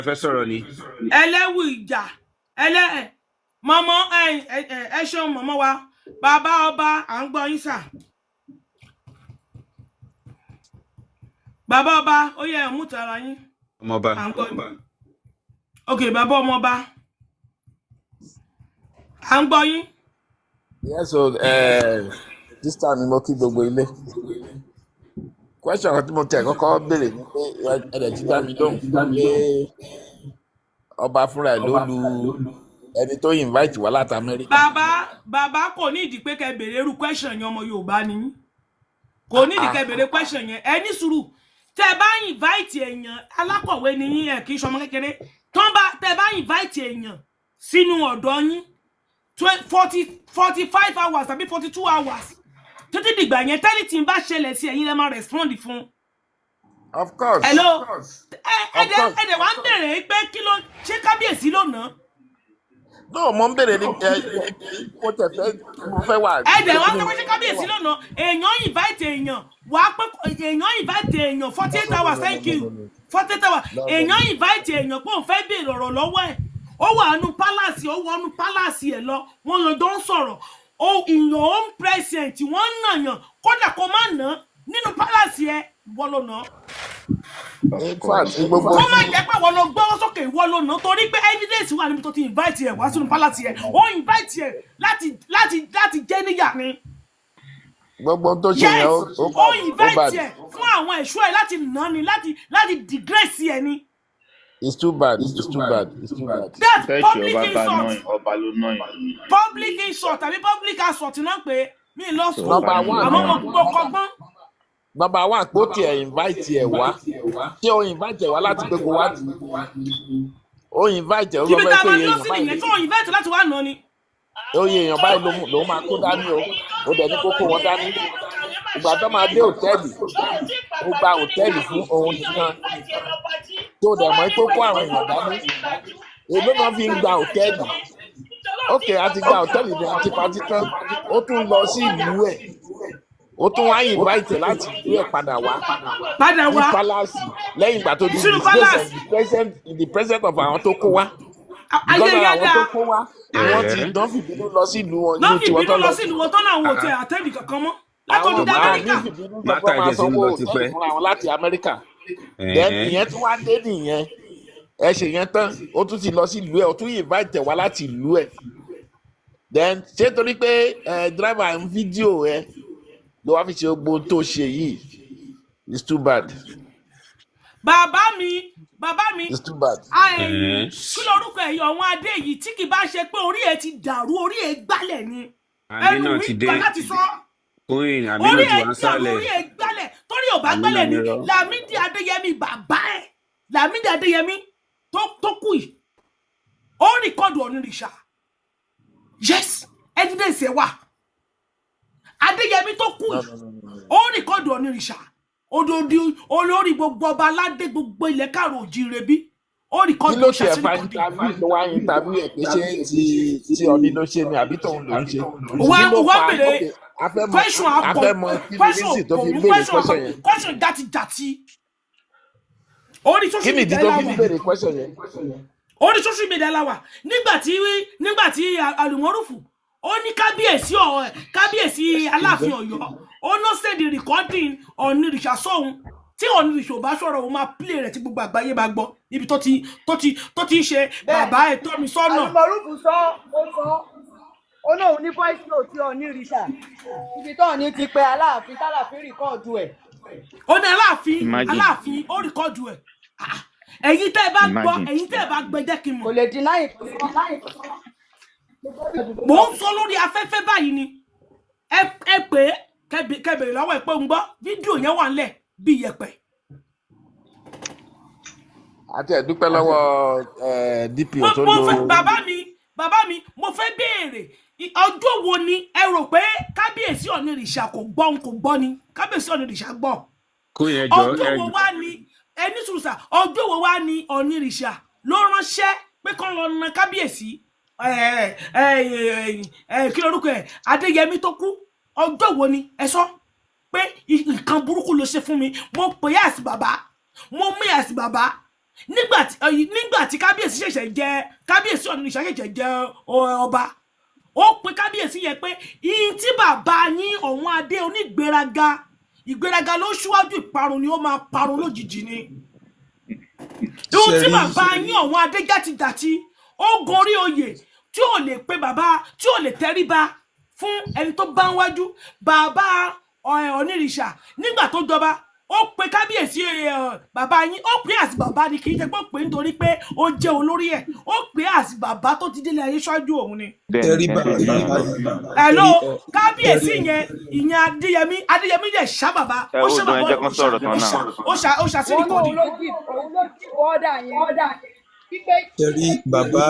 fẹ́ sọ̀rọ̀ ni. ẹlẹ́wù ìjà mọ́mọ́ ẹ ṣeun mọ́mọ́ wa bàbá ọba à ń gbọ́ yín sà. Bàbá ọba ó yẹ mú tara yín. Ọmọọba. À ń gbọ́ yín. Ok bàbá ọmọọba à ń gbọ́ yín. Yes, so this time mo kí gbogbo ilé. Question tí mo tẹ̀ kọ́kọ́ béèrè ni pé ẹ̀rẹ̀ ti dá mi lóhùn pé ọba fúnra ẹ̀ ló lu ẹni tó invite wá láti Amẹ́ríkà. Bàbá kò ní ìdí pé kẹ́ béèrè irú question yẹn ọmọ Yorùbá ni yín. Kò ní ìdí kẹ́ béèrè question yẹn ẹ ní sùúrù. Tẹ́ bá invite èèyàn alákọ̀wé ni yín ẹ kì í ṣọmọ kékeré. Tẹ́ bá invite èèyàn sínú ọ̀dọ̀ yín 45 hours tàbí 42 hours títí dìgbà yẹn tẹ́lẹ̀ tí ń bá ṣẹlẹ̀ sí ẹ̀yin lẹ́ máa respond fún. Of course. Hello. Ẹ̀dẹ̀ wá ń bèrè pé kí ló ṣe kábíyèsí lónà. No, mo ń bèrè ní mo fẹ́ wà. Ẹ̀dẹ̀ wá ń ṣe kábíyèsí lónà èèyàn invite èèyàn wàá pé èèyàn invite èèyàn 48 hours thank you 48 hours èèyàn invite èèyàn pé òun fẹ́ béèrè ọ̀rọ̀ lọ́wọ́ ẹ̀ ó wà nù pálásì ó wọnú pálásì ẹ̀ lọ wọn lọ jọ ń sọ̀rọ̀ ó in your own present wọ́n ń nàyàn kódà kó má ná nínú pálásì ẹ̀ wọ́n ló ná. Kó má jẹ́ pé wọ́n lọ gbọ́wọ́ sókè wọ́n ló ná torí pé evidence wà níbi tó ti invite ẹ̀ wá sínú pálásì ẹ̀ ó invite ẹ̀ láti jẹ́ níyà ni. Gbogbo tó ṣe yẹn ó invite ẹ̀ fún àwọn ẹ̀ṣọ́ ẹ̀ láti ná ni láti disgrace ẹ̀ ni. It's too bad. It's too bad. It's too bad. That's public insult. Public insult. Àbí public assault náà pé mi lọ sọ. Àmọ́ mo gbọ́ kọ́gbọ́n. Number one, kó tiẹ̀ invite ẹ̀ wá. Ṣé o invite ẹ̀ wá láti pé kó wá? O invite ẹ̀ ó lọ bẹ́ẹ̀ pé èèyàn báyìí. Kí ni táwọn invite láti wá nà ni? Oye èèyàn báyìí ló máa kó dání o. Ó dẹ̀ ní kó kó wọn dání. Ìgbà tó máa dé hòtẹ́ẹ̀lì, ó gba hòtẹ́ẹ̀lì fún ohun nìkan. Tó dẹ̀ mọ́ pé kó àwọn èèyàn dání. Èló náà fi ń gba hòtẹ́ẹ̀lì. Ókè àti gba hòtẹ́ẹ̀lì ní àti pàtí tán. Ó tún lọ sí ìlú ẹ̀. Ó tún wá invite láti ìlú ẹ̀ padà wá. Ní palace lẹ́yìn ìgbà tó di in the presence of àwọn tó kó wá. Ìgbọ́n àwọn tó kó wá. Wọ́n ti dán fìbínú lọ sí ìlú wọn. Dán fìbínú lọ sí ìlú wọn tán náà wò tẹ àtẹ́ẹ̀lì kankan mọ́. Látọ̀dún dá Amẹ́ríkà. Bàtà ìjẹ́ sí lọ ti pẹ́. Láti Amẹ́ríkà. Then ìyẹn tún wá dé nìyẹn. Ẹ ṣe yẹn tán. Ó tún ti lọ sí ìlú ẹ̀. Ó tún invite wá láti ìlú ẹ̀. Then ṣé torí pé driver ń fídíò ẹ ló wá fi ṣe gbogbo tó ṣe yìí. It's too bad. Bàbá mi. It's too bad. Kí lorúkọ ẹ̀yọ̀ àwọn adé yìí tí kì bá ṣe pé orí ẹ̀ ti dàrú orí ẹ̀ gbálẹ̀ ni. Àmínà ti dé. Láti sọ. Queen Àmínà ti wá sálẹ̀. Orí ẹ̀ gbálẹ̀ torí ò bá gbálẹ̀ ni Lámídì Adéyẹmí bàbá ẹ̀ Lámídì Adéyẹmí tó kú yìí. Ó rìkọ́dù Ọ̀nìrìṣà. Yes, evidence ẹ̀ wà. Adéyẹmí tó kú yìí. Ó rìkọ́dù Ọ̀nìrìṣà. Ododi olórí gbogbo ọba aládé gbogbo ilẹ̀ káàrọ̀ òjìire bí. Ó rìkọ́dù Ọ̀nìrìṣà. Kí ló ṣe ẹ̀fà interview tó wá interview ẹ̀ pé ṣé tí Ọ̀nì ló ṣe ni àbí tóun ló ń ṣe? Wọ́n bèrè question question jati. Orí social media la wà. Orí social media la wà. Nígbà tí Alùmọ́rùfù ó ní kábíyèsí Aláàfin Ọ̀yọ́ ó no say the recording Ọ̀nìrìṣà sóhun tí Ọ̀nìrìṣà ò bá sọ̀rọ̀ ó máa play rẹ̀ tí gbogbo àgbáyé bá gbọ́ ibi tó ti ṣe bàbá ẹ̀ tọ́ mi sọ́nà. Alùmọ́rùfù sọ ó lóun ní voice note tí Ọ̀nìrìṣà ibi tó ní ti pé Aláàfin tálàfin rìkọ́ọ̀dù ẹ̀. Ó ní Aláàfin ó rìkọ́ọ̀dù ẹ̀. Ẹ̀yin tẹ́ ẹ bá gbọ́ jẹ́ kí n mọ̀. Kò lè deny it. Mo ń sọ lórí afẹ́fẹ́ báyìí ni ẹ pé kẹbẹ̀rẹ̀ lọ́wọ́ ẹ̀ pé ń gbọ́ fídíò yẹn wà nílẹ̀ bí yẹpẹ̀. Àti ẹ̀dúpẹ́ lọ́wọ́ DPO tó lo. Bàbá mi mo fẹ́ béèrè ọjọ́ wo ni ẹ rò pé kábíyèsí Ọ̀nìrìṣà kò gbọ́ ni kábíyèsí Ọ̀nìrìṣà gbọ́. Ọjọ́ wo wá ni ẹni sùrùsà ọjọ́ wo wá ni Ọ̀nìrìṣà ló ránṣẹ́ pé kán lọ na kábíyèsí kí lorúkọ ẹ̀ Adéyẹmí tó kú ọjọ́ wo ni ẹ sọ pé nǹkan burúkú ló ṣe fún mi mo pè é àsì bàbá mo mú àsì bàbá nígbà tí kábíyèsí ṣẹ̀ṣẹ̀ jẹ kábíyèsí Ọ̀nìrìṣà ṣẹ̀ṣẹ̀ jẹ ọba ó pe kábíyèsí yẹn pé ìyìn tí bàbá yín ọ̀hún adé ìgbéraga ló ṣíwájú ìparun ni ó máa parun lójijì ni ìhun tí bàbá yín ọ̀hún adé játidàti ó gorí oyè tí ò lè pe bàbá tí ò lè tẹríba fún ẹni tó bá ń wájú bàbá Ọ̀nìrìṣà nígbà tó jọba ó pe kábíyèsí bàbá yín ó pè àti bàbá ni kì í ṣe pé ó pè nítorí pé ó jẹ́ olórí ẹ̀ ó pè àti bàbá tó ti délé ayé ṣáájú òun ni. Hello kábíyèsí yẹn ìyẹn Adéyẹmí dẹ̀ ṣá bàbá ó ṣá bàbá ó ṣá sí nìkan ni. òun ló jí ọ̀dà yẹn tẹ̀rí bàbá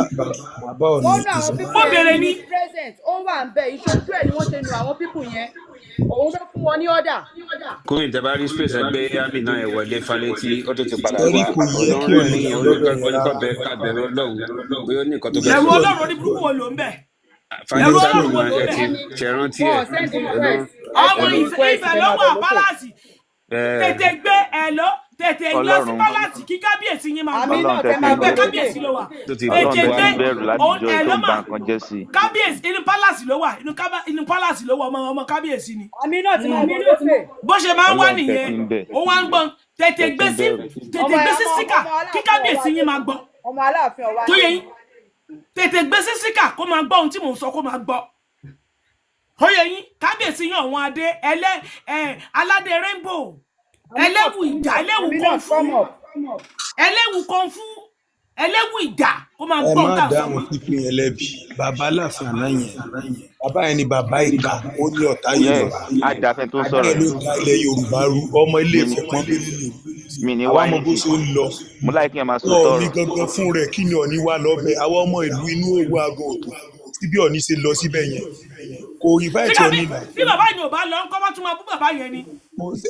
Ọ̀nìrìṣà. Mo bèrè ní. present ó wà ń bẹ ìṣojú ẹ̀ ni wọ́n ṣe nu àwọn pípù yẹn òun ló fún wọn ní ọ̀dà. Queen tẹ́bá rí space ẹgbẹ́ àmì náà ẹ̀ wọlé Fálétí ó tó ti padà Tẹ̀rí wá kò yẹ kí olórin ní Ọ̀nìrìṣà oníkọ̀bẹ̀ kábẹ̀rẹ̀ Ọlọ́run bóyá ó ní nǹkan tó fẹ́ ẹ̀rù sọ. Ọlọ́run ní burúkú wo ló ń bẹ̀. Fálétí ló máa ẹ ti ṣẹrántí ẹ̀ ọmọ Ifẹ̀ lọ́wọ́ pálásì tètè gbé tètè lọ sí pálásì kí kábíyèsí yín máa gbọ́ ẹgbẹ́ kábíyèsí ló wà tètè gbé ẹ̀lọ́ máa kábíyèsí inú pálásì ló wà inú pálásì ló wà ọmọ kábíyèsí ni. àmì náà ti mọ̀ mí ló pè. bó ṣe máa ń wá nìyẹn ó wá ń gbọ́n tètè gbé sí síkà kí kábíyèsí yín máa gbọ́ ọmọ Aláàfin Ọ̀wá tó yẹ yín tètè gbé sí síkà kó máa gbọ́ ohun tí mò ń sọ kó máa gbọ́ ó yẹ yín kábíyèsí yín ọ̀wọ́n adé aládé rainbow ẹlẹ́wù ìjà ẹlẹ́wù kọ̀ǹfù ẹlẹ́wù ìjà kó máa gbọ́ ẹ má nǹkan dá sọ. àwọn pípín yẹn lẹ́bi bàbá Aláàfin àná yẹn bàbá yẹn ni bàbá ìka ó ní ọ̀tá Yorùbá àdàfẹ́ tó bàbá sọ̀rọ̀ yẹn ló da ilẹ̀ Yorùbá rú ọmọ ilé Ifẹ̀ pọ́n bẹ́ẹ̀ lè mi ní àwọn wáyé ọmọ bó ṣe ń lọ mo láì kí ẹ máa sọ Ọọ̀ni tọrọ gangan fún rẹ̀ kí ni Ọọ̀ni wà lọ́bẹ̀ àwọn ọmọ ìlú inú owó aago òtò síbi Ọọ̀ni ṣe lọ síbẹ̀ yẹn kò invite Ọọ̀ni náà. tí bàbá yìí ò bá lọ ńkọ́ bá tún máa bú bàbá yẹn ni.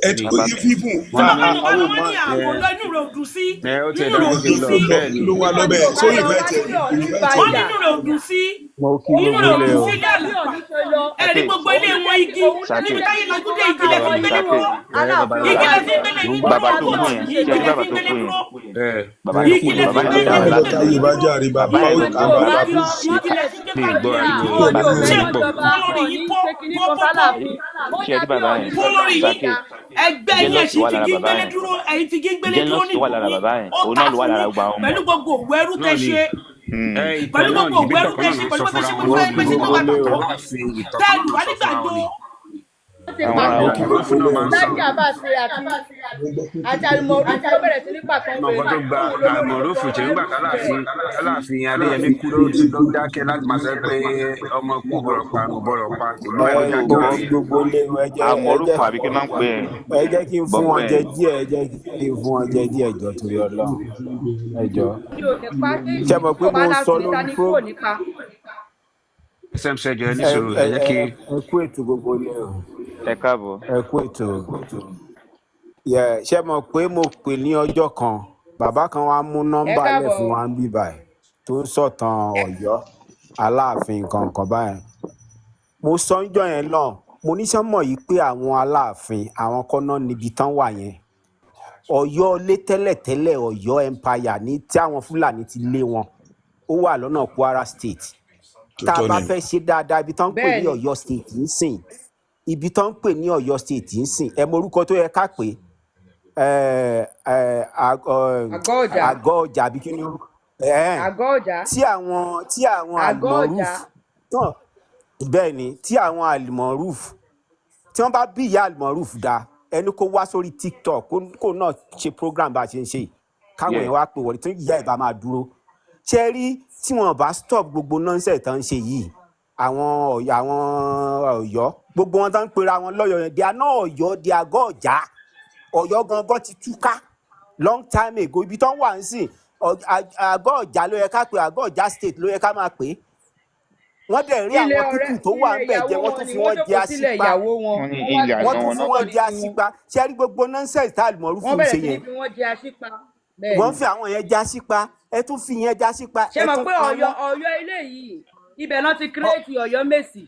ẹ ti kò yí fífún tí bàbá yìí ò bá lọ wọ́n ní àgọ́ lọ inú rẹ̀ ò dùn sí inú rẹ̀ ò dùn sí ló wà lọ́bẹ̀ so invite wọ́n ní inú rẹ̀ ò dùn sí inú rẹ̀ ò dùn sí ilé àlàpà ẹ̀rí gbogbo ilé wọn igi níbi táyé lajú dé igi lẹ fi gbélé dúró igi lẹ fi gbélé igi bàbá tó kú yẹn igi ṣe lẹ bàbá fi tó gbélé kú dúró yẹn bàbá tó kú yẹn bàbá yẹn bàbá ló táyé bá jàre bàbá ó kà bàbá tó igi lẹ fi gbé gbọ́ pàdé ariwo ṣé pọ̀. olórí yìí pọ̀ ṣe rí bàbá yẹn olórí yìí sàkè ẹgbẹ́ yẹn jealous sì wà fi lára gí bàbá gbélé yẹn dúró ẹ̀yin fi gí gbélé dúró jealous wà lára bàbá yẹn òun náà ló wà lára gbogbo àwọn ọmọ. pẹ̀lú gbogbo òwò ẹrú tẹ́ ṣe Pẹ̀lú gbogbo òwò ẹrú tẹ́ ṣe pẹ̀lú bẹ́ẹ̀ ṣe gbogbo ẹgbẹ́ ṣe gbogbo àtàkọ́ tẹ́lù wá nígbàgbọ́. láti àbáṣe àti àlùmọ̀ orí tó bẹ̀rẹ̀ sí ní pàtó ọkọ tó gba àmọ̀rófù tí nígbà Aláàfin Adéyẹmí kú ló dákẹ́ láti máa sọ pé ọmọ kú bọ̀rọ̀ pa ìlú ẹ̀ lọ́jà gbọ́. gbogbo ilé àmọ̀rúfù àbí kí n máa ń pè ẹ jẹ́ kí n fún wọn jẹ díẹ̀ ẹ jẹ́ kí n fún wọn jẹ díẹ̀ jọ torí Ọlọ́run ẹ jọ. ṣé mo pé mo sọ lórí program smc jẹ ní sòrò ẹ jẹ́ kí. ẹ kú ètò gbogbo ilé o ẹ káàbọ̀. ẹ kú ètò ṣé mo pé mo pè ní ọjọ́ kan bàbá kan wá mú nọ́mbà lẹ̀ fún wa ń bí báyìí tó ń sọ̀tàn Ọ̀yọ́ Aláàfin nǹkan báyìí mo sọ ń jọ yẹn lọ mo ní sọmọ yìí pé àwọn Aláàfin àwọn kọ́nà níbi tán wà yẹn Ọ̀yọ́ lé tẹ́lẹ̀tẹ́lẹ̀ Ọ̀yọ́ empire ní tí àwọn Fúlàní ti lé wọn ó wà lọ́nà Kwara state tá a bá fẹ́ ṣe dáadáa ibi tán ń pè ní Ọ̀yọ́ state ń sìn ibi tán ń pè ní Ọ̀yọ́ state ń sìn ẹ mọ orúkọ tó yẹ ká pè àgọ́ ọjà àbí kí ni tí àwọn àlùmọ̀rúf bẹ́ẹ̀ ni tí àwọn àlùmọ̀rúf tí wọ́n bá bí ìyá àlùmọ̀rúf dá ẹni kó wá sórí TikTok kó náà ṣe program bá a ṣe ń ṣe káwọn èèyàn wá pè wọlé tí ìyá ẹ̀ bá máa dúró ṣe rí tí wọn bá stop gbogbo nonsense tán ń ṣe yìí àwọn Ọ̀yọ́ gbogbo wọn tán ń pera wọn lọ́yọ̀ yẹn di àná Ọ̀yọ́ di àgọ́ ọ̀já Ọ̀yọ́ gangan ti túká long time ago ibi tán wà ń sìn àgọ́ ọ̀já ló yẹ ká pè àgọ́ ọ̀já state ló yẹ ká máa pè wọ́n dẹ̀ rí àwọn pípù tó wà ń bẹ̀ jẹ́ wọ́n tún fi wọ́n jẹ́ àṣìpá wọ́n tún fi wọ́n jẹ́ àṣìpá ṣe rí gbogbo nonsense tá àlùmọ̀rúfù ń ṣe yẹn wọ́n fi àwọn yẹn já sípa ẹ tún fi yẹn já sípa. ṣé mo pé Ọ̀yọ́ ilé yìí ibẹ̀ náà ti kírètì Ọ̀yọ́ Mèsì.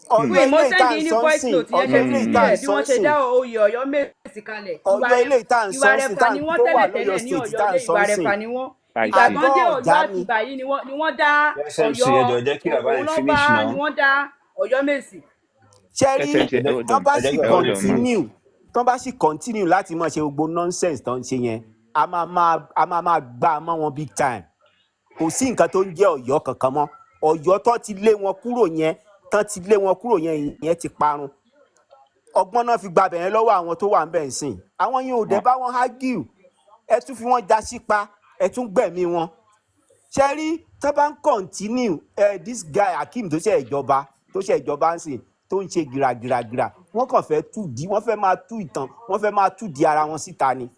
Ọ̀yọ́ mo ilé ìta sẹ́ndì ní ń voice sọ́nsìn note yẹn Ọ̀yọ́ ṣe ilé ti ìta ń rí ẹ̀ bí wọ́n ṣe sọ́nsìn dá oyè Ọ̀yọ́ Mèsì kalẹ̀. Ọ̀yọ́ ilé ìta ń Ìwà sọ́nsìn Rẹ̀fà ni wọ́n tó wà tẹ́lẹ̀ lọ́yọ̀ tẹ́lẹ̀ ní state Ọ̀yọ́ tá ń ilé Ìwà sọ́nsìn Rẹ̀fà ni wọ́n. Ìgbà I tó see. ń dé àgọ́ Ọ̀yọ́ ọ̀já àti ni ìgbà yìí ni wọ́n dá SMC Ọ̀yọ́ ẹjọ jẹ́ kí bàbá òun yẹn ló finish bá náà. ni wọ́n dá Ọ̀yọ́ Mèsì. ṣe rí SMC hold tán on. bá ẹ jẹ́ sì kí bàbá Hold yẹn on, finish. man. continue tán bá sì continue láti máa ṣe gbogbo nonsense tán ń ṣe yẹn a máa gbá a mọ́ wọn big time kò sí nǹkan tó ń jẹ́ Ọ̀yọ́ kankan mọ́ Ọ̀yọ́ tán ti lé wọn kúrò yẹn ìyẹn ti parun ọgbọ́n náà fi gbabẹ̀ yẹn lọ́wọ́ àwọn tó wà ń bẹ̀ ń sìn àwọn yẹn ò dé bá wọn argue ẹ tún fi wọn já sípa ẹ tún gbẹ̀mí wọn ṣe rí tó bá ń continue this guy Akeem tó ṣe ìjọba ń sìn tó ń ṣe gìràgìràgìrà wọ́n kàn fẹ́ wọ́n fẹ́ máa tú ìtàn wọ́n fẹ́ máa tú di ara wọn síta ni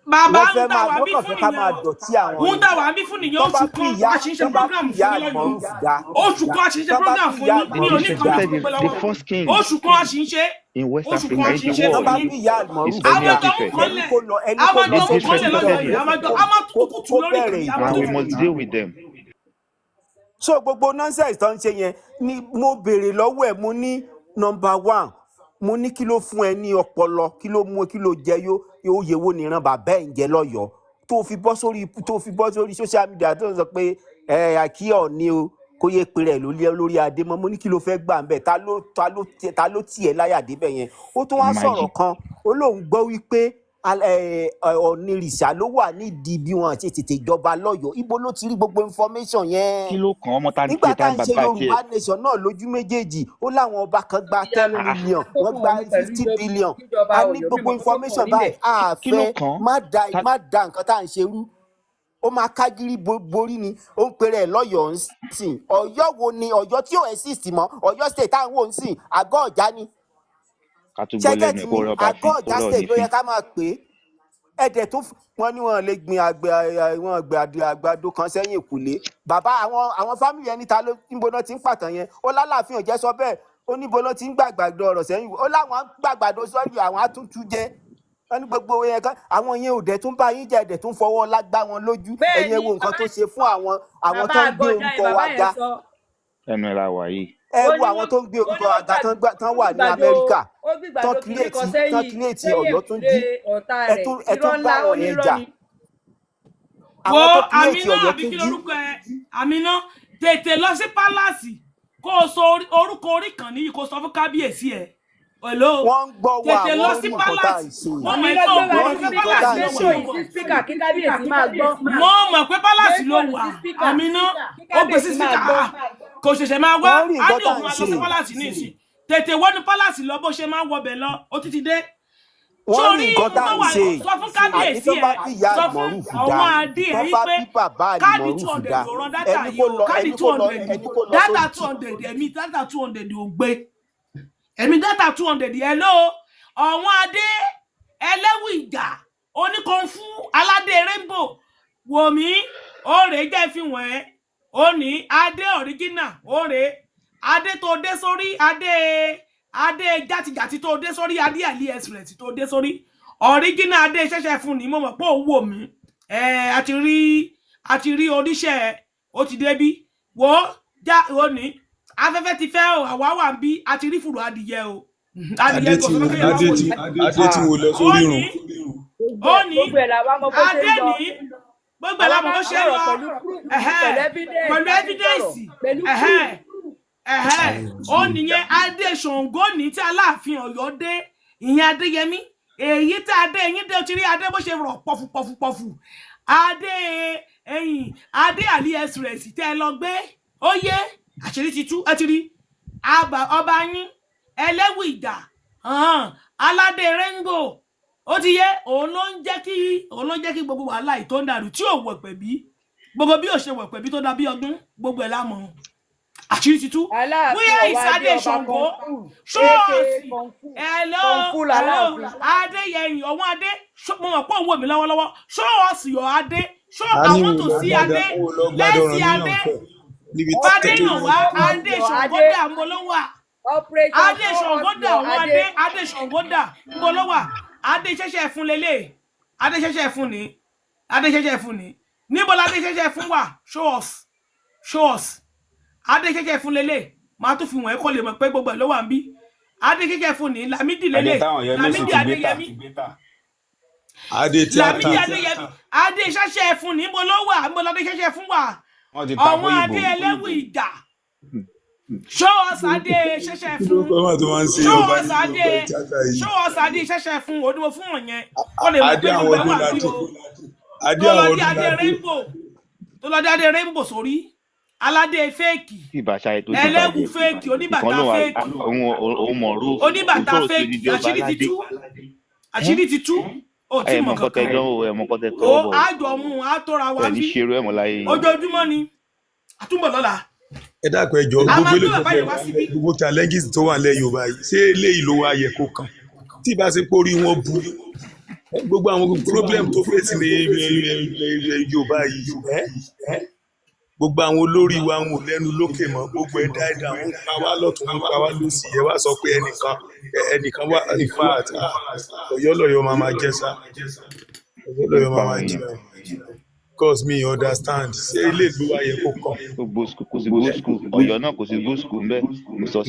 bàbá wọ́n ń tà wá bí kàn fún fẹ́ ká máa nìyẹn dọ̀tí àwọn ń tà wá bí fún nìyẹn oṣù kan àṣìṣe program fún yín lọ́yọ̀ oṣù kan àṣìṣe program fún yín ní oníkan tó gbé The first king lọ́wọ́ oṣù kan àṣìṣe in West oṣù Africa kan in the àṣìṣe world fún yín is àwọn Ọ̀yọ́ tó mú Ife. kọ́lẹ̀ àwọn tó mú kọ́lẹ̀ lọ́yọ̀ yìí àwọn tó kùtù lórí ìkànnì àwọn And tó we kùtù. must deal with them. so gbogbo nonsense tó ń ṣe yẹn ni mo béèrè lọ́wọ́ ẹ̀ mo ní number one mo ní kí ló fún ẹ ní ọpọlọ kí ló jẹ oyè wo nìran bàbá ẹ̀ ń jẹ lọ́yọ̀ọ́ tó fi bọ́ sórí social media tó ń sọ pé àkíyọ̀ ni o kó yé pe rẹ̀ lórí adé mọ́ mo ní kí ló fẹ́ gbà ń bẹ̀ ta ló tiẹ̀ láyà débẹ̀ yẹn ó tún wá sọ̀rọ̀ kan ó lóun gbọ́ wípé Ọ̀nìrìṣà ló wà nídìí bí wọn àti tètè ìjọba lọ́yọ̀ọ́ ibo ló ti rí gbogbo information yẹn Kí ló kàn ọmọ ta ní nígbà tiẹ̀ tá tá à ń ṣe bàbá Yorùbá tiẹ̀? nation náà lójú méjèèjì ó láwọn ọba kan gba 10 million wọ́n gba 50 billion a ní gbogbo information báyìí a Kí ló fẹ́ kàn? má da nǹkan tá à ń ṣe rú ó máa kágírí borí ni ó ń pèrè ẹ̀ lọ́yọ̀ọ́ ń sìn Ọ̀yọ́ wo ni Ọ̀yọ́ tí ò exist mọ́ Ọ̀yọ́ state táwọn ò ń sìn àgọ́ ọ̀já ni Ká tún gbọ́ lẹ́nu ṣẹ́gẹ̀tì kó ni rọ́bà sí àgọ́ kó ọ̀já rọ̀ state ló nífin. yẹ ká máa pè é ẹ̀dẹ̀ tó wọ́n ní wọ́n lè gbin àgbàdo kan sẹ́yìn ìkùlé bàbá àwọn fámìlì ẹni ta ló níbo náà ti ń pàtàn yẹn ó lálàáfíà ò jẹ́ sọ bẹ́ẹ̀ ó níbo náà ti ń gbàgbàdo ọ̀rọ̀ sẹ́yìn ó láwọn gbàgbàdo sọ́ọ̀lì àwọn àtúntú jẹ́ wọ́n ní gbogbo yẹn kan àwọn yẹn ò dẹ̀ tún bá yín jẹ́ ẹ̀dẹ̀ tún fọwọ́ lágbá wọn lójú ẹ̀yẹn wo nǹkan tó ṣe fún àwọn tó ń gbé orúkọ wa ga Ẹnu ẹ̀ la wà yìí. ẹ wo àwọn tó ń gbé orúkọ wa ga tán wà ní Amẹ́ríkà tán kírètì Ọ̀yọ́ tún jí ẹ tún bá wọn yẹn jà wo àwọn tó kírètì Amina Ọ̀yọ́ àbí tún kí jí lorúkọ ẹ Amina tètè lọ sí pálásì kó o sọ orúkọ orí kan níyì kó o sọ fún kábíyèsí ẹ hello wọ́n ń gbọ́ wa tètè lọ àwọn sí orí nǹkan tá à ń pálásì ṣe mo mọ̀ pé ògbó wọ́n ní ní nǹkan tá à ń pálásì ṣe ló wà spíkà kí kábíyèsí máa gbọ́. mo mọ̀ pé pálásì ló wà Amina ó gbé sí síkà kò ṣẹ̀ṣẹ̀ máa wá wọ́n rí á nǹkan ní tá à òun ń máa lọ sí ṣe pálásì ní ìsìn tètè wọ́n ní pálásì lọ bó ṣe máa ń wọbẹ̀ lọ ó ti dé wọ́n ní nǹkan tá à ń ṣe sọ fún àti kábíyèsí tó ẹ bá bí ìyá sọ fún Àlùmọ́rùfù àwọn dá adé ẹ tó yí bá pé bí bàbá káàdì Àlùmọ́rùfù 200 dá ò rán dátà ẹni yìí kó o lọ káàdì ẹni kó lọ 200 ẹni kó lọ dátà sórí 200 ẹ̀mí dátà 200 ò gbé ẹ̀mí dátà 200 ẹ̀ ló ọ̀wọ́n adé ẹlẹ́wù ìjà oníkanfú aládé rainbow wòmí òòrè jẹ́ fi wọ̀n ẹ́ ó ní adé original òòrè adé tó dé sórí adé játijàti tó dé sórí adé AliExpress tó dé sórí original adé ṣẹ̀ṣẹ̀ fún ni mo mọ̀ pé ó wò mí àti rí oníṣẹ́ ó ti débí wò ó já ó ní afẹ́fẹ́ ti fẹ́ o àwa wà ń bí àti rí fùrù adìyẹ o adé tí wò lọ sórí irun. ó ní gbogbo ẹ̀ làwọn ọmọ bó ṣe adé ń lọ. ní gbogbo ẹ̀ làwọn ọmọ bó ṣe ń lọ pẹ̀lú evidence ó nìyẹn adé Ṣàngó ní tí Aláàfin Ọ̀yọ́ dé ìyẹn Adéyẹmí èyí tí adé yín dé o ti rí adé bó ṣe rọ̀ pọ̀fupọ̀fupọ̀fù adé AliExpress tẹ́ ẹ lọ gbé ó yé àṣírí ti tú ẹ ti rí ọba yín ẹlẹ́wù ìjà aládé rainbow ó ti yé òun ló ń jẹ́ kí gbogbo wàhálà yìí tó ń dàrú tí ò wọ̀ pẹ̀bí gbogbo bí ò ṣe wọ̀ pẹ̀bí tó dà bí ọdún gbogbo ẹ̀ lámọ̀ àṣírí ti tú wíyá ìsádé Ṣàngó ṣọ́ọ̀ṣì adéyẹyìn ọ̀wọ́n adé mo mọ̀ pé òun wò mí lọ́wọ́lọ́wọ́ ṣọ́ọ̀ṣì ọ̀ adé àwọn tó sí adé lẹ́sìn adé fadéyàn wá adé Ṣàngódà mbolówà adé Ṣàngódà àwọn adé Ṣàngódà mbolówà adé ṣẹ̀ṣẹ̀ fún lélẹ̀ adé ṣẹ̀ṣẹ̀ fún ni níbo la adé ṣẹ̀ṣẹ̀ fún wà show us adé ṣẹ̀ṣẹ̀ fún lélẹ̀ máa tún fi wọ̀nyí kó lè mọ̀ pé gbogbo ẹ̀ ló wà ń bí Adékẹ́kẹ́ fún ní Lámídì adé lélẹ̀ táwọn yẹn mẹsì Lámídì ti gbé Adéyẹmí tà. adé Lámídì tíátà Adéyẹmí adé ṣẹṣẹ fún ní mo ló wà mo lọdẹ ṣẹṣẹ fún wa wọ́n ti ta ọ̀wọ́n adé fóyìnbó. ẹlẹ́wù ìjà show us adé ṣẹṣẹ kí ló fún kọ́ máa tó máa ń ṣe show ọba us ní adé ọba tíátà yìí show us adé ṣẹṣẹ fún onímọ̀ fún wọn yẹn ó lè mọ̀ adé pé gbogbo àwọn ẹ̀ ọdún wà bí ládé o adé tó àwọn lọ́dẹ ọdún adé ládé rainbow tó lọ́dẹ adé rainbow sórí aládé fẹ́ẹ̀kì tí ìbáṣà ètò ti ẹlẹ́wù bàjẹ́ fẹ́ẹ̀kì ìkan oníbàtà ló wà fẹ́ẹ̀kì òun mọ̀ rú oníbàtà tó ti fẹ́ẹ̀kì di ọba àṣírí ti aládé tú àṣírí ti tú ó tí mọ̀ kankan ẹ̀mọ̀kọ́tẹ́ ó tọwọ́ bọ̀ àjọ mú àtọ́ra wa ẹ̀ní bí ṣerú ẹ̀mọ̀ láyé yìí. ojoojúmọ́ ni àtúbọ̀ lọ́la ẹ dákun ẹ jọ a máa gbogbo gbé bàbá yẹn wá eléyìí síbí gbogbo challenges tó wà nílẹ̀ Yorùbá yìí ṣé eléyìí ló wá yẹ kó kàn tí ìbá ṣe pé orí wọn bu gbogbo àwọn problem tó fèsì ní Yorùbá yìí gbogbo àwọn olórí wa wọn ò lẹ́nu lókè mọ́ gbogbo ẹ̀ dáadáa wọn ń pa wá lọ́tún wọn ń pa wá lósì ẹ wá sọ pé ẹnìkan wá ìfà àti Ọ̀yọ́ máa máa jẹ sá Ọ̀yọ́ máa máa jẹ cause me understand ṣé ilé ìlú wa yẹ kó kàn. kò sí good school Ọ̀yọ́ náà kò sí good school mbẹ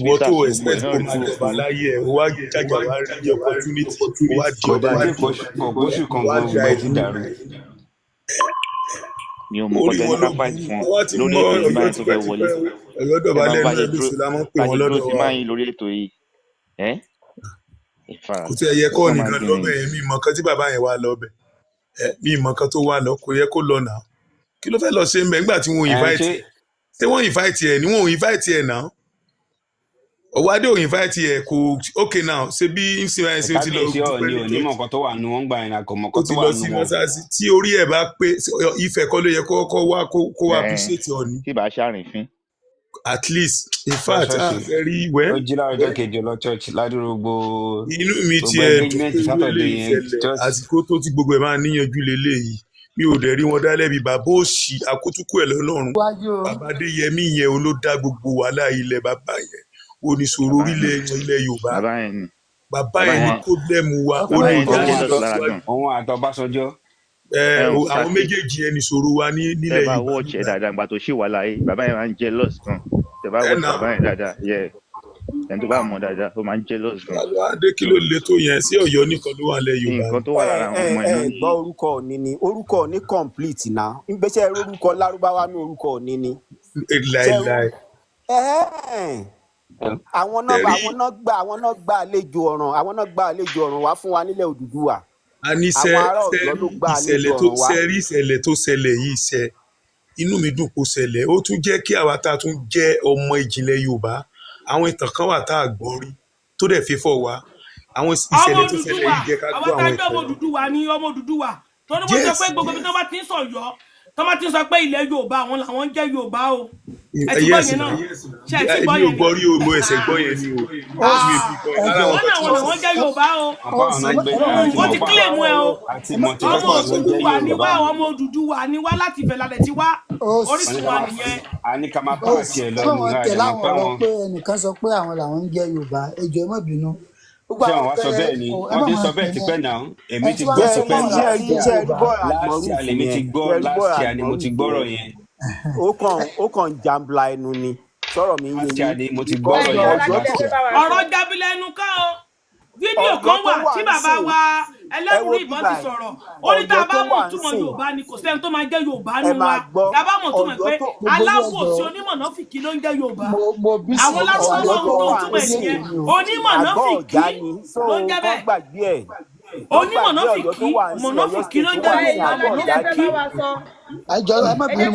ìwọ tó expect kó máa dọ̀bà láyé ẹ̀ wá jàjà wá rí opportunity wá di ọba kódà ní tí kòkóṣù kan gbogbo ẹ̀ ti dàrú. ni o mọ kọtẹ ní kápá fún lórí ètò yìí máa tó fẹ́ wọlé Ọ̀yọ́ dọ̀bà lẹ́nu ẹ̀ lóṣù la máa ń pè wọ́n dúró lọ́dọ̀ ti wa máa yin lórí ètò yìí kò tí ẹ yẹ kọ́ nìkan lọ́bẹ̀ yẹn mi ìmọ̀ kan tí bàbá yẹn wá lọ́bẹ̀ mi ìmọ̀ kan tó wá lọ kò yẹ kó lọ nà kí ló fẹ́ lọ ṣe ń bẹ̀ nígbà tí wọ́n invite ṣé wọ́n invite ẹ̀ ni wọ́n invite ẹ̀ náà Ọwádé ò invite ẹ̀ kò ok now ṣe bí ń sin ẹ̀ ṣe ó ti lọ kábíyèsí ọ̀ọ́ ni onímọ̀ nǹkan tó wà nù wọ́n gbà yẹn kò mọ̀ ó nǹkan ti tó lọ wà sí nù wọn. mọ́sáàsì tí orí ẹ̀ bá pé Ifẹ̀ kọ́ ló yẹ kó wá appreciate Ọọ̀ni tí ìbá ṣàrìnfín at least in fact very well ó jí láwọn ọjọ́ kejì lọ church ládùúgbò inú mi gbogbo ti ẹ̀ dùn engagement pé irú Saturday eléyìí yẹn ṣẹlẹ̀ church. àsìkò tó ti gbogbo ẹ̀ máa níyanjú leléyìí mi ò dẹ̀ rí wọn dá lẹ́bi bàbá òṣì akútúkù ẹ̀ lọ́lọ́run bàbá Adéyẹmí yẹn ló dá gbogbo wàhálà ilẹ̀ bàbá yẹn oníṣòro orílẹ̀ Yorùbá bàbá yẹn ní pọ́blẹ́mù wa ó ní ìdánilọ́síwájú òun àti Ọbásanjọ́ àwọn méjèèjì ẹni ṣòro wa nílẹ̀ ẹ bá Yorùbá wọ́ọ̀chì ẹ̀ dáadáa nígbà tó ṣì wà láyé bàbá yẹn máa ń jealous gan ẹ bá wọ́ọ̀chì bàbá yẹn dáadáa ẹni tó bá mọ̀ dáadáa ó máa ń jealous gan. Adé kí ló le tó yẹn sí Ọ̀yọ́ nìkan ló wà lẹ Yorùbá nǹkan tó wà lára àwọn ọmọ ẹ̀ gbọ́ orúkọ Ọọ̀ni ni orúkọ Ọọ̀ni complete náà ìgbésẹ̀ orúkọ Lárúbáwá ní orúkọ Ọọ̀ni ni. láìláì àwọn náà gba àlejò ọ̀ràn wá fún wa nílẹ̀ Odùduwà. àní ìṣẹ̀lẹ̀ tó ṣẹlẹ̀ yìí ṣe inú mi dùn kó ṣẹlẹ̀ ó tún jẹ́ kí àwa tá a tún jẹ́ ọmọ ìjìnlẹ̀ Yorùbá àwọn ìtàn kan wà tá a gbọ́ rí tó dẹ̀ fi fọ́ wa àwọn ìṣẹ̀lẹ̀ tó ṣẹlẹ̀ yìí jẹ́ ká gbọ́ àwọn ìtàn. ọmọ Odùduwà ni ọmọ Odùduwà tó ní wọ́n sọ pé gbogbo ibi tó bá ti ń sọ̀yọ́ tó bá ti ń sọ pé ilẹ̀ Yorùbá àwọn làwọn jẹ́ Yorùbá o ẹ ti gbọ́ yẹn náà ṣe ẹ ti gbọ́ yẹn ni gbọ́ rí o mo ẹsẹ̀ gbọ́ yẹn ni o wọ́n náà wọ́n jẹ́ Yorùbá o wọ́n ti kílè mú ẹ o ọmọ Odùduwà ni wá ọmọ Odùduwà ni wá láti ìfẹ́ lálẹ́ ti wá orísun wa nìyẹn. a ní ká máa pààkì ẹ lọ́nu náà ẹ̀ máa pẹ́ wọn. pé ẹnìkan sọ pé àwọn làwọn ń jẹ́ Yorùbá ẹ jọ̀ọ́ ẹ má bínú. ṣé àwọn wá sọ bẹ́ẹ̀ ni wọ́n ti sọ bẹ́ẹ̀ ti pẹ́ náà èmi ti gbọ́ ti pẹ́ láti àní mo ti gbọ́rọ̀ yẹn. ó kàn jàmbla ẹnu ni sọ̀rọ̀ mi láti àní mo ti gbọ́rọ̀ yẹn. ọ̀rọ̀ jàbílẹ̀ ẹnu ká o fídíò kan wà tí bàbá wa ẹlẹ́rìí ìbọn ti sọ̀rọ̀ ó ní tá a bá mọ̀ túmọ̀ Yorùbá ni kò sẹ́ni tó máa jẹ́ Yorùbá nù wa tá a bá mọ̀ túmọ̀ pé aláwòsí onímọ̀nàfìkì ló ń jẹ́ Yorùbá àwọn lárúbáwá ohun tó ń túmọ̀ ẹ̀ nìyẹn onímọ̀nàfìkì ló ń jẹ́ bẹ́ẹ̀ onímọ̀nàfìkì ló ń jẹ́ mọ̀nàfìkì. àjọ ẹ má bínú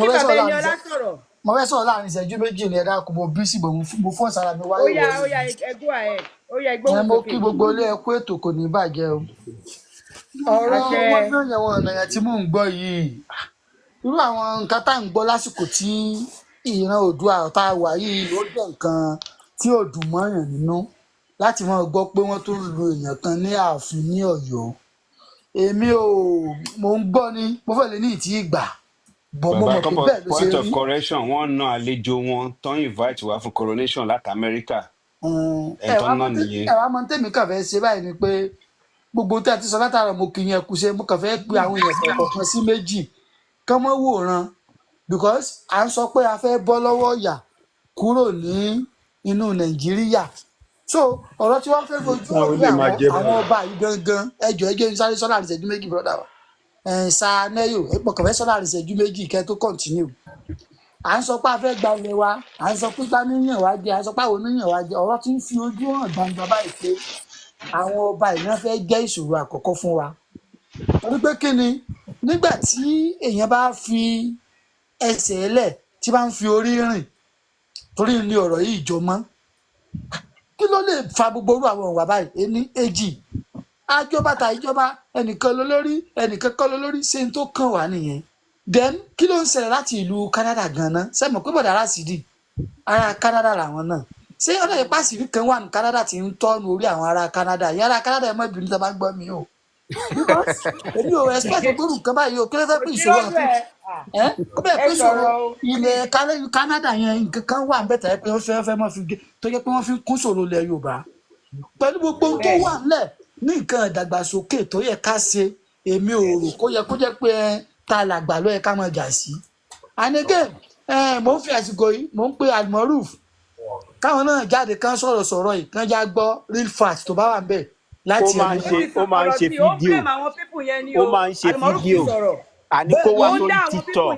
mo fẹ́ sọ̀rọ̀ láàrin ìṣẹ́jú méjì ní ẹ̀dá kò mo bí sí mo fún ọ̀sára mi wáyé wọlé mo kí gbogbo ilé ẹkú ètò kò ní bàjẹ́ o ọ̀rọ̀ wọn bí òyìnbó ọ̀nà yẹn tí mò ń gbọ́ yìí irú àwọn nǹkan tá à ń gbọ́ lásìkò tí ìran Oòduà tá a wà yìí ó jẹ́ nǹkan tí ò dùn mọ́yàn nínú láti máa gbọ́ pé wọ́n tún lu èèyàn kan ní ààfin ní Ọ̀yọ́ èmi mo ń gbọ́ ni mo fẹ́ lè ní ìtì ìgbà bàbá point of correction wọ́n ná àlejò wọn tán invite wá fún coronation láti Amẹ́ríkà ẹ̀tọ́ náà nìyẹn. ẹ̀wà mọ tèmi kàn fẹ́ ṣe báyìí ni pé gbogbo tí a ti sọ látara mo kì í yẹn kù ṣe mo kàn fẹ́ pe àwọn èèyàn kọ̀ọ̀kan sí méjì kán mọ́ wòran because à ń sọ pé a fẹ́ bọ́ lọ́wọ́ ìyà kúrò ní inú Nàìjíríà so ọ̀rọ̀ tí wọ́n fẹ́ fojú orí àwọn ọba yìí gangan ẹjọ́ sáré sọ́lá àrìṣẹ́jú méjì brọ́dà wa ṣáánẹ́yò ẹ̀pọ̀kàn fẹ́ sọ́lá àrìṣẹ́jú méjì kẹ́ tó kọ́ntínú à ń sọ pé a fẹ́ gba ilẹ̀ wa à ń sọ pé gbá níyàn wá jẹ à ń sọ pé àwọn oníyàn wá jẹ ọ̀rọ̀ tí ń fi ojú hàn gbangba báyìí pé àwọn ọba ìná fẹ́ jẹ́ ìṣòro àkọ́kọ́ fún wa torí pé kí ni nígbà tí èèyàn bá fi ẹsẹ̀ ẹlẹ̀ tí bá ń fi orí rìn torí ní ọ̀rọ̀ yìí jọ mọ́ kí ló lè fa gbogbo orú àwọn ìwà báyìí ení èjì àjọba tà ìjọba ẹnìkan lólórí ẹnìkan kọ́ lólórí ṣe ń tó kàn wá nìyẹn then kí ló ń ṣẹlẹ̀ láti ìlú Canada ganan sẹ́mọ̀ pé bọ̀dá Rásídì ará Canada làwọn náà ṣé ọ̀nà ìpàsírí kan wà ní Canada tí ń tọ́nu orí àwọn ará Canada ìyá ará Canada ẹ̀ mọ́ ìbínú tó bá ń gbọ́ mi o èmi ò expect gbórù kan báyìí o kí ló fẹ́ pé ìṣòro àti ó bẹ́ẹ̀ pé ìṣòro ilẹ̀ Canada yẹn nǹkan kan wà níbẹ̀ tẹ́ pé wọ́n fẹ́ mọ́ fi gé tó yẹ pé wọ́n fi kún ṣòro ilẹ̀ Yorùbá pẹ̀lú gbogbo ohun tó wà nílẹ̀ ní nǹkan ìdàgbàsókè tó yẹ ká ṣe èmi ò rò kó yẹ kó jẹ́ pé ta làgbà ló yẹ ká máa jà sí and again mò ń fi àsìkò yìí mò ń pe Almoruf káwọn náà jáde kán sọ̀rọ̀ yìí kán já gbọ́ real fact tó bá wà níbẹ̀ láti ó máa ń ṣe fídíò ó máa ń ṣe fídíò àní kó wá sórí TikTok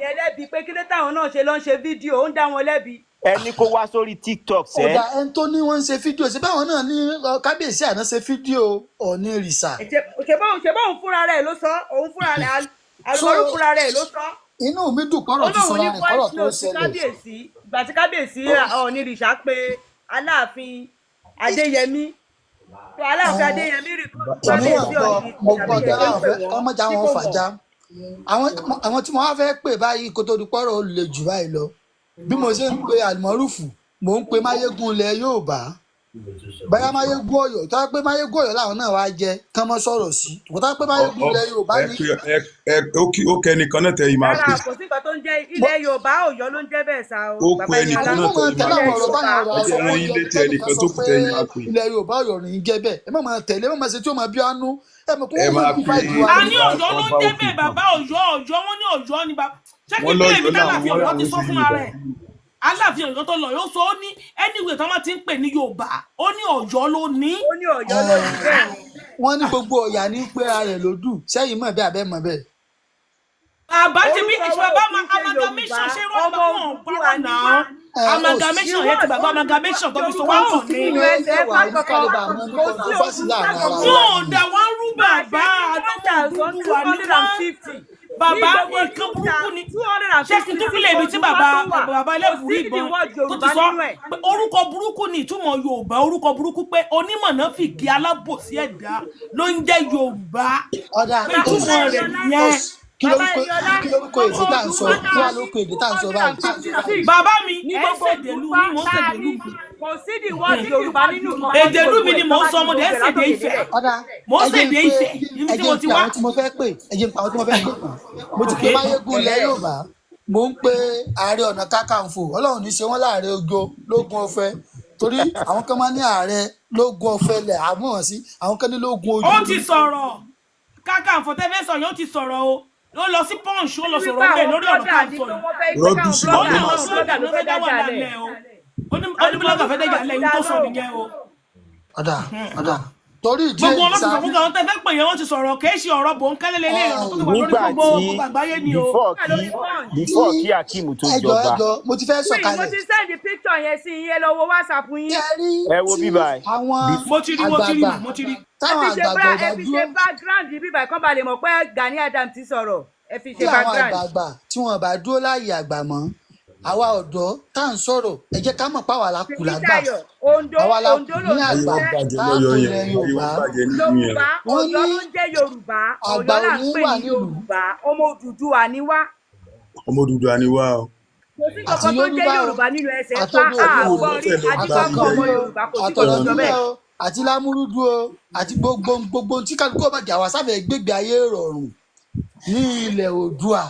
pé kí ló táwọn náà ṣe ló ń ṣe fídíò ó ń dá wọn lẹ́bi. ẹni kó wá sórí TikTok sẹ́. ọ̀dà ẹni tó ní wọ́n ń ṣe fídíò ṣé báwọn náà ní kábíyèsí àná ṣe fídíò Ọọ̀ni ìrìṣà. ṣe báwọn fúnra rẹ̀ ló sọ òun fúnra rẹ̀ Almoruf fúnra rẹ̀ ló sọ. inú mi dùn kọ́rọ̀ tó sọ láàrin kọ́rọ̀ tó ṣẹlẹ̀. ìgbà tí kábíyèsí Ọọ̀ni ìrìṣà pé Aláàfin Adéyẹmí Aláàfin Adéyẹmí rí kábíyèsí Ọọ̀ni mo gbọ́ tẹ́lẹ̀ ọmọjà wọn fàjà àwọn tí mo wá fẹ́ pè báyìí kó tó di pọ́rọ̀ ó lè jù báyìí lọ bí mo ṣe ń pe Almoruf mò ń pe Máyégún ilẹ̀ Yorùbá báyà Máyégún Ọ̀yọ́ tó yẹ pé Máyégún Ọ̀yọ́ làwọn náà wá jẹ kán mọ́ sọ̀rọ̀ sí tó yẹ pé Máyégún ilẹ̀ Yorùbá ní. ó kẹ́ nìkan náà tẹ ìmọ̀ àpè. rárá kò sí nǹkan tó ń jẹ́ ilẹ̀ Yorùbá Ọ̀yọ́ ló ń jẹ́ bẹ́ẹ̀ sá o. ó kọ́ ẹnìkan náà tẹ ìmọ̀ àpè. ọjọ́ ilé tẹ ẹnìkan tó kù tẹ ìmọ̀ àpè. ilẹ̀ Yorùbá Ọ̀yọ́ ní jẹ́ bẹ́ẹ̀ ẹ má máa tẹ̀lé ẹ má máa ṣe tí ó máa bí ánú ẹ mọ̀ kó wọ́n máa bí fáìlì wa. a ní Ọ̀yọ́ ló ń jẹ́ bẹ́ẹ̀ bàbá Ọ̀yọ́ wọn ní Ọ̀yọ́ ni bàbá ṣé kí bí èmi tálàfin Ọ̀yọ́ ti sọ fúnra rẹ̀ Aláàfin Ọ̀yọ́ tó lọ yóò sọ ó ní anyway tó máa ti ń pè ní Yorùbá ó ní Ọ̀yọ́ ló ní. ó ní Ọ̀yọ́ ló ní bẹ́ẹ̀. wọ́n ní gbogbo Ọ̀yà ní pé ara rẹ̀ ló dùn sẹ́yìn mọ̀ bẹ́ẹ̀ abẹ́ mọ̀ bẹ́ẹ̀. àbájá bí ìṣòro amalgamation ṣe rọ́ ọmọ wọn gbọ́dọ̀ náà amalgamation yẹn ti bàbá amalgamation tó fi so wá hàn ní. yóò dá wọn rú bàbá àdókòwò dúdú wà ní kan bàbá nǹkan burúkú ni ṣé kí n tún fi lè ibi tí bàbá ẹlẹ́bùrú ìbọn tó ti sọ pé orúkọ burúkú ni ìtumọ̀ Yorùbá orúkọ burúkú pé onímọ̀nàfìkì alábòsí ẹ̀dá ló ń jẹ́ Yorùbá pé ìtumọ̀ rẹ̀ nìyẹn. kí lórúkọ èdè tá à ń sọ kí wàá lórúkọ èdè tá à ń sọ báyìí. bàbá mi ẹ ṣèdèlú mi mò ń ṣèdèlú mi. kò sí di wọ́n Yorùbá nínú kan. èdèlú mi ni mò ń sọ mo dẹ̀ ń ṣèdè Ifẹ̀ mò ń ṣèdè Ifẹ̀ níbi tí mo ti wá. àwọn tí mo fẹ́ pè àwọn tí mo fẹ́ pè mo ti pè Máyégún ilẹ̀ Yorùbá mo ń pe Ààrẹ Ọ̀nà Kakanfò Ọlọ́run ní ṣe wọ́n láàrẹ ogo lógun ọ̀fẹ́ torí àwọn kan máa ní ààrẹ lógun ọ̀fẹ́ lẹ̀ àmọ́ sí àwọn kan ní lógun ojú. ó ti sọ̀rọ̀ Kakanfò tẹ́fẹ́ sọ yóò ti sọ̀rọ̀ o ó lọ sí Punch ó lọ sọ̀rọ̀ bẹ́ẹ̀ lórí ọ̀rọ̀ Kakanfò rọ́bìṣì ó ní àwọn blọ́gà ló fẹ́ dá wà lálẹ́ o ó ní blọ́gà fẹ́ dẹ́jà lẹ́yìn tó sọ nìyẹn o. ọ̀dà torí ìdí gbogbo wọn ti sọ fún àwọn tẹ́fẹ́ pè yẹn wọ́n ti sọ̀rọ̀ kì í ṣe ọ̀rọ̀ bòńkẹ́lẹ́ lélẹ́yìn ọ̀rọ̀ tó ti wà lórí gbogbo àgbáyé ni o. before kí Akeem tó jọba ẹjọ mo ti fẹ́ sọ̀kalẹ̀. mo ti sẹ́ndì píktọ̀ yẹn sí yẹn lọ wo WhatsApp yín. ẹ wo bíbá ẹ. àwọn àgbààgbà táwọn àgbààgbà ẹ fi ṣe background bíbá kan balẹ̀ mọ̀ pé Gani Adams ti sọ̀rọ̀ ẹ fi ṣe background. tí àwọn àgbààgbà tí wọn bá dúró láàyè àgbà mọ́ àwa ọ̀dọ́ tá à ń sọ̀rọ̀ ẹ jẹ́ ká mọ̀ páwa la kù lágbà àwa la kù ní àgbà táàtò ilẹ̀ Yorùbá Ọ̀yọ́ ló ń jẹ́ Yorùbá àgbà Ọ̀yọ́ là ń òní pè wà ní nílùú Yorùbá ọmọ Odùduwà ni wá. ọmọ Odùduwà ni wá o. kò sí kankan tó jẹ́ Yorùbá nínú ẹsẹ̀ pa àgbọ̀n rí adífákọ̀ ọmọ Yorùbá kò sí kankan tó bẹ́ẹ̀. àti lámúrúdú o àti gbogbo tí kálukú ọba jà wá sáfẹ́ gbégbé ayé rọrùn ní ilẹ̀ Oòduà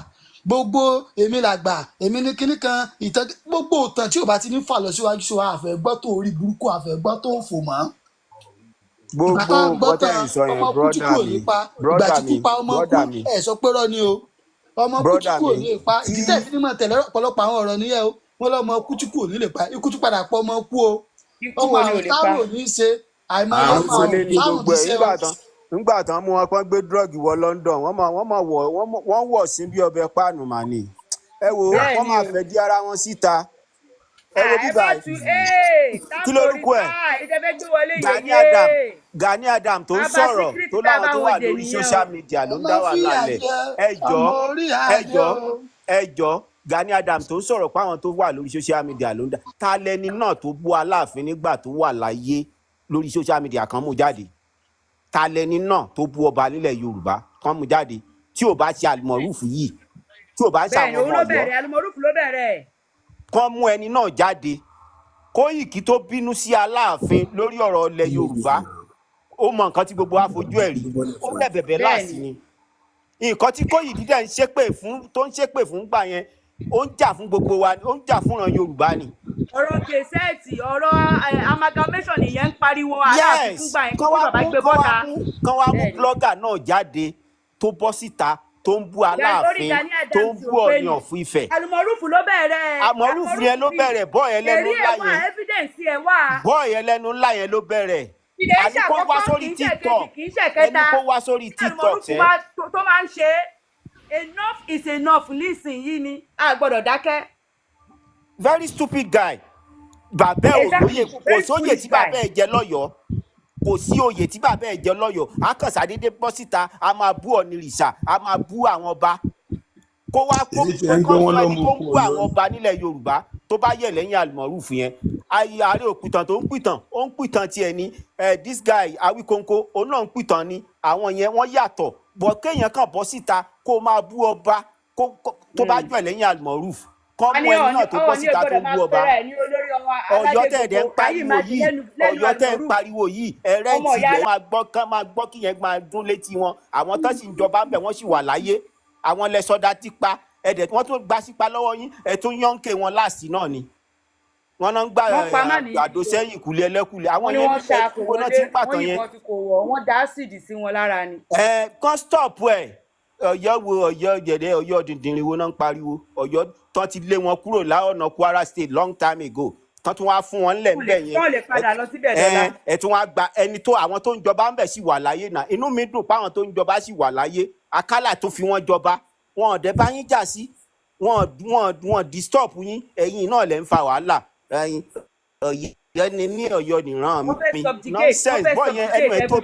gbogbo èmi làgbà èmi ní kíní kan ìtàn gbogbo ìtàn tí ò bá ti ní fà lọ síwájú sí wa àfẹ́gbọ́ tó orí burúkú àfẹ́gbọ́ tó ń fò mọ́. gbogbo bọ́tà ìsọ yẹn brọ́dà mi ẹ̀ sọ pé rọ́ ni o ọmọ kúchukú ò ní lè pa ìdí tẹ̀ fi ní mọ̀ tẹ̀lé ọ̀pọ̀lọpọ̀ àwọn ọ̀rọ̀ nìyẹn o wọ́n lọ́mọ kúchukú ò ní lè pa ikú tún padà pọ̀ ọmọ kú o ọmọ àrùn táwọn ò ní ṣe àìmọye àwọn ọmọ ilé àrùn ní táwọn gbogbo ní ẹ̀ ṣe nígbà tán mú wọn pọ́n gbé drug wọ London wọ́n wọ̀ sí bí ọbẹ̀ páànù mà ní ẹ wo wọ́n máa fẹ́ di ara wọn síta ẹ wo bíbá kí lórúkọ ẹ Gani Adam tó ń sọ̀rọ̀ tó láwọn tó wà lórí social media ló ń dá wà lálẹ́ ẹjọ́ Gani Adam tó ń sọ̀rọ̀ pé àwọn tó wà lórí social media ló ń dá ta lẹni náà tó bú Aláàfin nígbà tó wà láyé lórí social media kan mú jáde ta lẹni náà tó bú ọba nílẹ̀ Yorùbá kan mú jáde tí ò bá ṣe Almoruf yìí tí ò bá ṣe àwọn ọmọ Ọ̀yọ́ Almoruf ló bẹ̀rẹ̀ kan mú ẹni náà jáde Kóìkí tó bínú sí Aláàfin lórí ọ̀rọ̀ ilẹ̀ Yorùbá ó mọ nǹkan tí gbogbo wa fojú ẹ̀ rí ó lẹ̀ bẹ̀bẹ̀ láàsì ni nǹkan tí Kóìkí dẹ̀ ń ṣépè fún tó ń ṣépè fún gbà yẹn ó ń jà fún gbogbo wa ó ń jà fúnran Yorùbá ni. ọ̀rọ̀ kẹsẹ́ẹ̀tì ọ̀rọ̀ amalgamation nìyẹn ń pariwo Aláàfin fún gbà yẹn kí bàbá gbé bọ́ta. kán wá mú blogger náà jáde tó bọ́ síta tó ń bú Aláàfin tó ń bú Ọọ̀ni of Ifẹ̀. Almoruf ló bẹ̀rẹ̀. Almoruf yẹn ló bẹ̀rẹ̀ bọ́ọ̀ yẹn lẹ́nu ńlá yẹn evidence ẹ̀ wà. bọ́ọ̀ yẹn lẹ́nu ńlá yẹn ló bẹ̀rẹ̀ àní kó wá sórí TikTok ẹni kó wá sórí TikTok ẹ. tó máa ń ṣe enough is enough listen yìí ni a gbọ́dọ̀ dákẹ́. very stupid guy bàbá ò lóye kò sóye tí bàbá ẹ jẹ lọ́yọ̀ọ́ kò sí oyè tí bàbá ẹ jẹ lọ́yọ̀ọ́ akànṣàdédé bọ́ síta a máa bú Ọ̀nìrìṣà a máa bú àwọn ọba kó wá kó ẹni tó ń bú àwọn ọba nílẹ̀ Yorùbá tó bá yẹ lẹ́yìn Almoruf yẹn ààrẹ òpìtàn tó ń pìtàn ó ń pìtàn tiẹ̀ ní this guy Awíkóńkó òun náà ń pìtàn ní àwọn yẹn wọ́n yàtọ̀ bọ̀ kéèyàn kàn bọ́ síta kó máa bú ọba tó bá jọ lẹ́yìn Almoruf kọ́ mú ẹni náà tó bọ́ síta tó ń bú ọba Ọ̀yọ́ tẹ̀dẹ̀ ń pariwo yìí Ọ̀yọ́ tẹ̀ ń pariwo yìí ẹ̀rẹ́ ìtìlẹ̀ máa gbọ́ kí yẹn máa dún létí wọn àwọn tó sì ń jọba ń bẹ̀ wọ́n sì wà láyé àwọn lẹ́sọ̀dá tipa ẹ̀dẹ̀ wọ́n tún gba sípa lọ́wọ́ yín ẹ̀ tún yọ̀ǹkè wọn láàsì náà ni wọ́n náà ń gba àgbàdo sẹ́yìn ìkúlẹ̀ ẹlẹ́kùlẹ̀ àwọn yẹn kó náà ti ń pàtàn yẹn. wọ́n dá ásìdì sí wọn lára ni. kán stop Ọ̀yọ́ wo Ọ̀yọ́ jẹ̀dẹ̀ Ọ̀yọ́ dìndìnrín wo náà ń pariwo Ọ̀yọ́ tán ti lé wọn kúrò láọ̀nà Kwara State long time ago tán tún wá fún wọn ńlẹ̀ ńbẹ̀ yẹn wọ́n lè padà lọ síbẹ̀ dọ́là. ẹ̀ tún wá gba ẹni tó àwọn tó ń jọba ńbẹ̀ sì wà láyé náà inú mi dùn páwọn tó ń jọba sì wà láyé Akálà tó fi wọn jọba wọn ọ̀dẹ̀ bá yín jà sí wọn disturb yín ẹ̀yin náà lẹ́ ń fa wàhálà ẹ̀yin Ọ̀yọ́ ni ní Ọ̀yọ́ nìran mi nonsense bọ́ yẹn ẹnu ẹ̀ tó